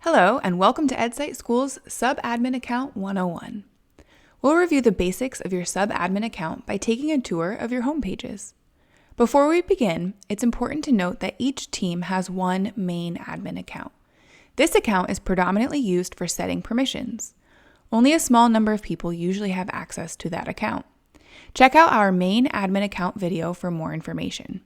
Hello, and welcome to Edcite Schools Sub-Admin Account 101. We'll review the basics of your sub-admin account by taking a tour of your home pages. Before we begin, it's important to note that each team has one main admin account. This account is predominantly used for setting permissions. Only a small number of people usually have access to that account. Check out our main admin account video for more information.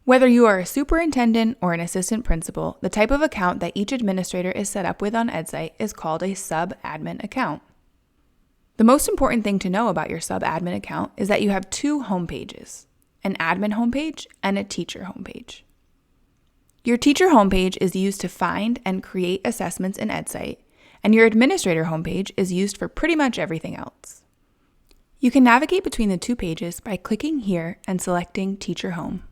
Whether you are a superintendent or an assistant principal, the type of account that each administrator is set up with on Edcite is called a sub-admin account. The most important thing to know about your sub-admin account is that you have two home pages, an admin homepage and a teacher homepage. Your teacher homepage is used to find and create assessments in Edcite, and your administrator homepage is used for pretty much everything else. You can navigate between the two pages by clicking here and selecting Teacher Home,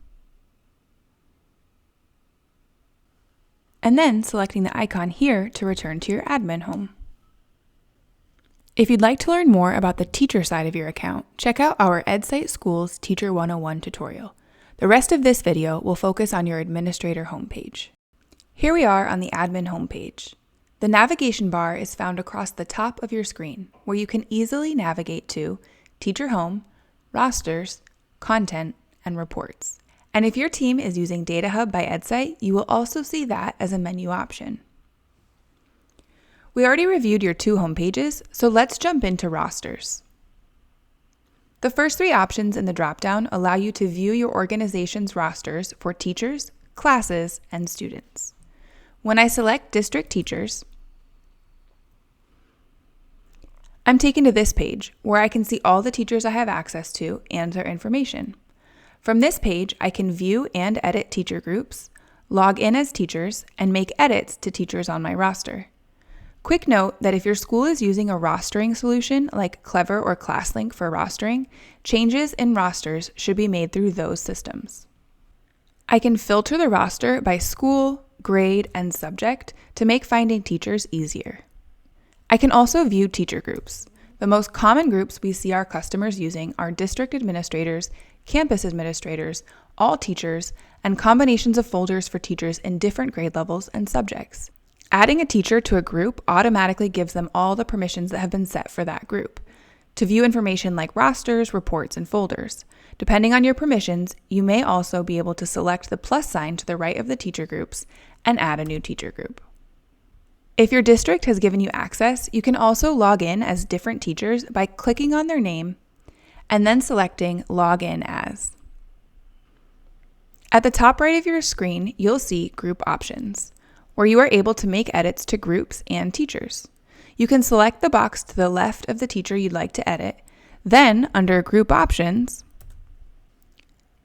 and then selecting the icon here to return to your admin home. If you'd like to learn more about the teacher side of your account, check out our Edcite Schools Teacher 101 tutorial. The rest of this video will focus on your administrator homepage. Here we are on the admin homepage. The navigation bar is found across the top of your screen, where you can easily navigate to Teacher Home, Rosters, Content, and Reports. And if your team is using Data Hub by Edcite, you will also see that as a menu option. We already reviewed your two home pages, so let's jump into Rosters. The first three options in the dropdown allow you to view your organization's rosters for teachers, classes, and students. When I select District Teachers, I'm taken to this page where I can see all the teachers I have access to and their information. From this page, I can view and edit teacher groups, log in as teachers, and make edits to teachers on my roster. Quick note that if your school is using a rostering solution like Clever or ClassLink for rostering, changes in rosters should be made through those systems. I can filter the roster by school, grade, and subject to make finding teachers easier. I can also view teacher groups. The most common groups we see our customers using are district administrators, campus administrators, all teachers, and combinations of folders for teachers in different grade levels and subjects. Adding a teacher to a group automatically gives them all the permissions that have been set for that group to view information like rosters, reports, and folders. Depending on your permissions, you may also be able to select the plus sign to the right of the teacher groups and add a new teacher group. If your district has given you access, you can also log in as different teachers by clicking on their name and then selecting Log In As. At the top right of your screen, you'll see Group Options, where you are able to make edits to groups and teachers. You can select the box to the left of the teacher you'd like to edit. Then, under Group Options,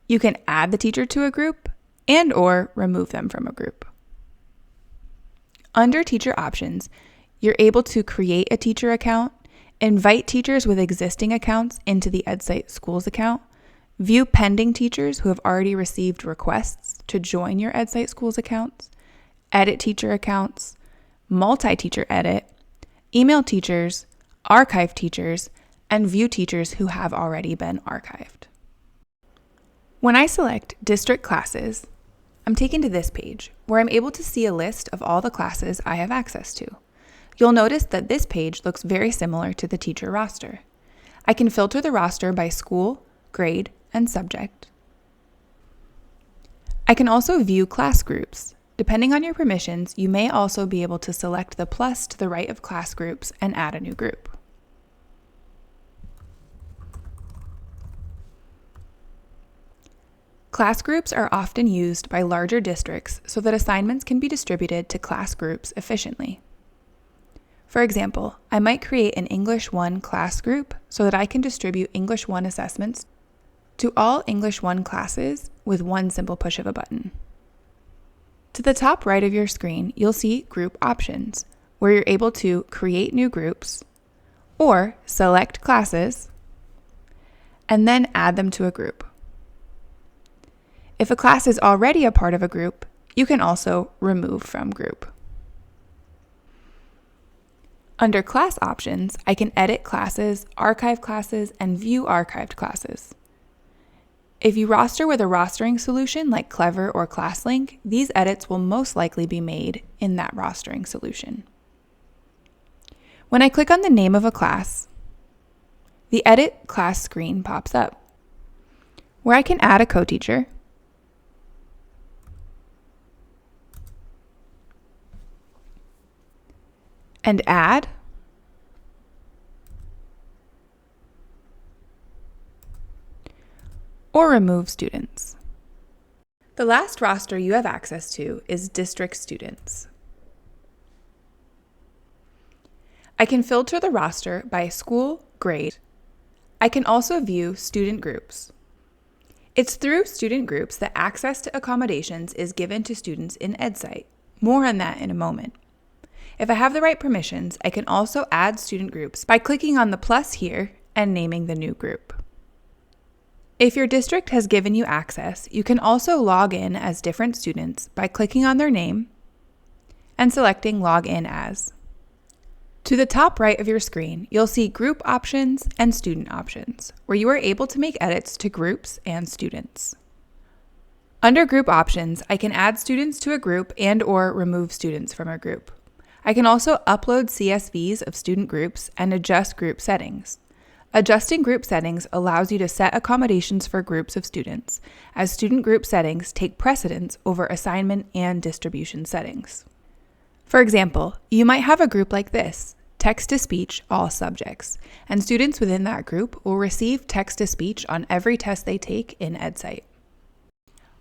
you can add the teacher to a group and/or remove them from a group. Under Teacher Options, you're able to create a teacher account, invite teachers with existing accounts into the Edcite Schools account, view pending teachers who have already received requests to join your Edcite Schools accounts, edit teacher accounts, multi-teacher edit, email teachers, archive teachers, and view teachers who have already been archived. When I select District Classes, I'm taken to this page where I'm able to see a list of all the classes I have access to. You'll notice that this page looks very similar to the teacher roster. I can filter the roster by school, grade, and subject. I can also view class groups. Depending on your permissions, you may also be able to select the plus to the right of class groups and add a new group. Class groups are often used by larger districts so that assignments can be distributed to class groups efficiently. For example, I might create an English 1 class group so that I can distribute English 1 assessments to all English 1 classes with one simple push of a button. To the top right of your screen, you'll see Group Options, where you're able to create new groups or select classes and then add them to a group. If a class is already a part of a group, you can also remove from group. Under Class Options, I can edit classes, archive classes, and view archived classes. If you roster with a rostering solution like Clever or ClassLink, these edits will most likely be made in that rostering solution. When I click on the name of a class, the Edit Class screen pops up, where I can add a co-teacher, and add or remove students. The last roster you have access to is district students. I can filter the roster by school, grade. I can also view student groups. It's through student groups that access to accommodations is given to students in Edcite. More on that in a moment. If I have the right permissions, I can also add student groups by clicking on the plus here and naming the new group. If your district has given you access, you can also log in as different students by clicking on their name and selecting Log In As. To the top right of your screen, you'll see Group Options and Student Options, where you are able to make edits to groups and students. Under Group Options, I can add students to a group and/or remove students from a group. I can also upload CSVs of student groups and adjust group settings. Adjusting group settings allows you to set accommodations for groups of students, as student group settings take precedence over assignment and distribution settings. For example, you might have a group like this, text-to-speech all subjects, and students within that group will receive text-to-speech on every test they take in Edcite.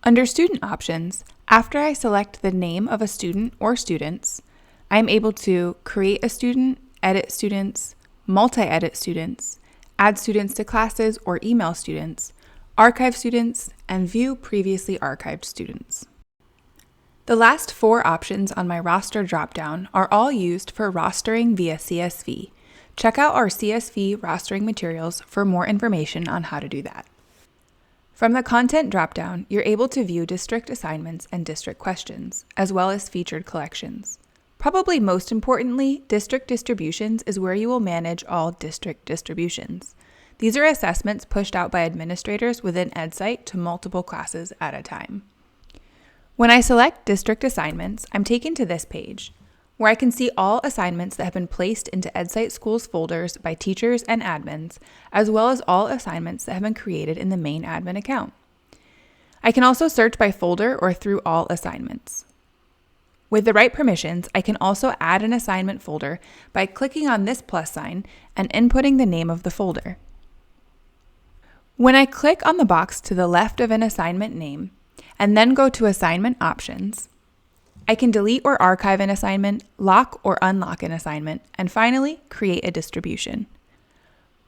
Under Student Options, after I select the name of a student or students, I am able to create a student, edit students, multi-edit students, add students to classes or email students, archive students, and view previously archived students. The last 4 options on my roster dropdown are all used for rostering via CSV. Check out our CSV rostering materials for more information on how to do that. From the Content dropdown, you're able to view district assignments and district questions, as well as featured collections. Probably most importantly, district distributions is where you will manage all district distributions. These are assessments pushed out by administrators within Edcite to multiple classes at a time. When I select district assignments, I'm taken to this page, where I can see all assignments that have been placed into Edcite Schools folders by teachers and admins, as well as all assignments that have been created in the main admin account. I can also search by folder or through all assignments. With the right permissions, I can also add an assignment folder by clicking on this plus sign and inputting the name of the folder. When I click on the box to the left of an assignment name and then go to Assignment Options, I can delete or archive an assignment, lock or unlock an assignment, and finally, create a distribution.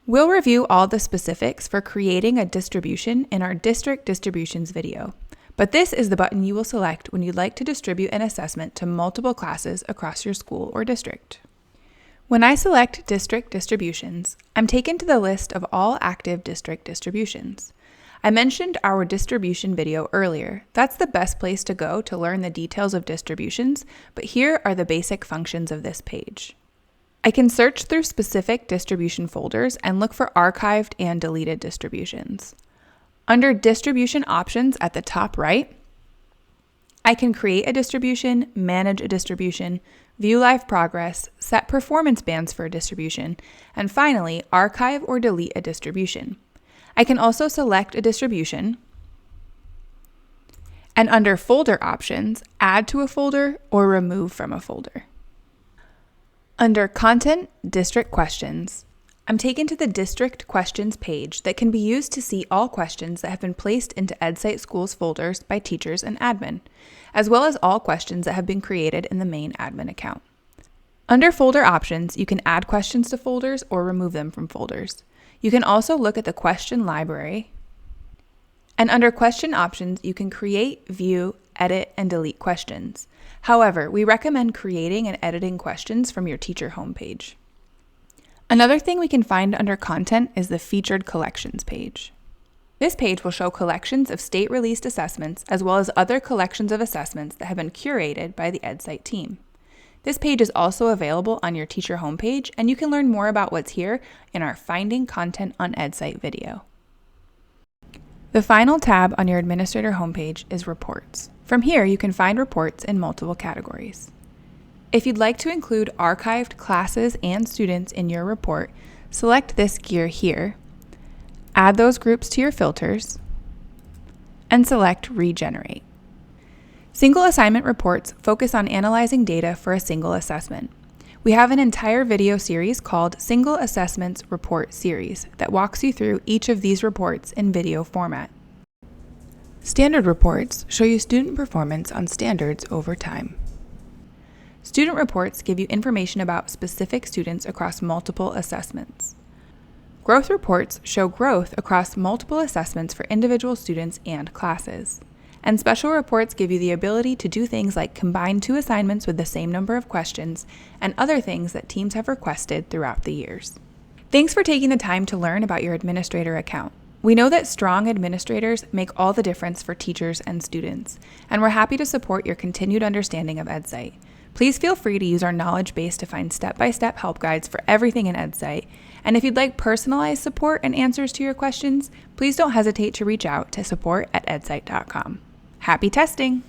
We'll review all the specifics for creating a distribution in our District Distributions video. But this is the button you will select when you'd like to distribute an assessment to multiple classes across your school or district. When I select District Distributions, I'm taken to the list of all active district distributions. I mentioned our distribution video earlier. That's the best place to go to learn the details of distributions, but here are the basic functions of this page. I can search through specific distribution folders and look for archived and deleted distributions. Under Distribution Options at the top right, I can create a distribution, manage a distribution, view live progress, set performance bands for a distribution, and finally, archive or delete a distribution. I can also select a distribution, and under Folder Options, add to a folder or remove from a folder. Under Content District Questions, I'm taken to the District Questions page that can be used to see all questions that have been placed into Edcite Schools folders by teachers and admin, as well as all questions that have been created in the main admin account. Under Folder Options, you can add questions to folders or remove them from folders. You can also look at the question library. And under Question Options, you can create, view, edit, and delete questions. However, we recommend creating and editing questions from your teacher homepage. Another thing we can find under Content is the Featured Collections page. This page will show collections of state-released assessments as well as other collections of assessments that have been curated by the Edcite team. This page is also available on your teacher homepage, and you can learn more about what's here in our Finding Content on Edcite video. The final tab on your administrator homepage is Reports. From here, you can find reports in multiple categories. If you'd like to include archived classes and students in your report, select this gear here, add those groups to your filters, and select Regenerate. Single assignment reports focus on analyzing data for a single assessment. We have an entire video series called Single Assessments Report Series that walks you through each of these reports in video format. Standard reports show you student performance on standards over time. Student reports give you information about specific students across multiple assessments. Growth reports show growth across multiple assessments for individual students and classes. And special reports give you the ability to do things like combine 2 assignments with the same number of questions and other things that teams have requested throughout the years. Thanks for taking the time to learn about your administrator account. We know that strong administrators make all the difference for teachers and students, and we're happy to support your continued understanding of Edcite. Please feel free to use our knowledge base to find step-by-step help guides for everything in Edcite. And if you'd like personalized support and answers to your questions, please don't hesitate to reach out to support@edcite.com. Happy testing!